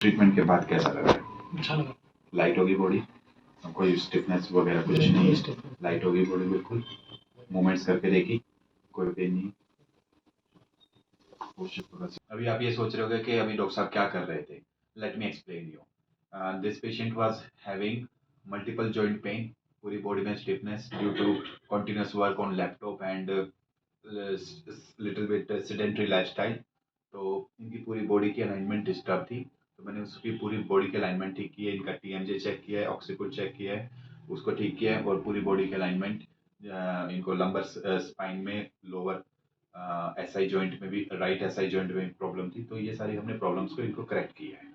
Treatment के बाद कैसा लगा? अच्छा लगा। लाइट होगी बॉडी, कोई स्टिफनेस वगैरह कुछ नहीं है, लाइट होगी बॉडी बिल्कुल। मूवमेंट्स करके देखी, कोई पेन नहीं। अभी आप ये सोच रहे होगे कि अभी डॉक्टर साहब क्या कर रहे थे। Let me explain you. This patient was having multiple joint pain, पूरी बॉडी में stiffness due to continuous work on laptop and little bit sedentary lifestyle. तो इनकी पूरी बॉडी की अलाइनमेंट डिस्टर्ब थी, तो मैंने उसकी पूरी बॉडी की अलाइनमेंट ठीक की है। इनका टीएमजे चेक किया है, ऑक्सीपुट चेक किया है, उसको ठीक किया है, और पूरी बॉडी की अलाइनमेंट इनको लंबर स्पाइन में, लोअर एसआई जॉइंट में भी, राइट एसआई जॉइंट में प्रॉब्लम थी, तो ये सारी हमने प्रॉब्लम्स को इनको करेक्ट किया है।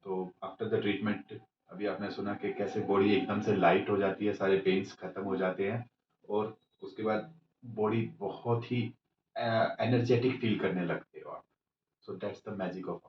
तो आफ्टर द ट्रीटमेंट अभी आपने सुना कि कैसे बॉडी एकदम से लाइट हो जाती है, सारे पेन्स खत्म हो जाते हैं, और उसके बाद बॉडी बहुत ही एनर्जेटिक फील करने लगते हो आप। So that's the magic of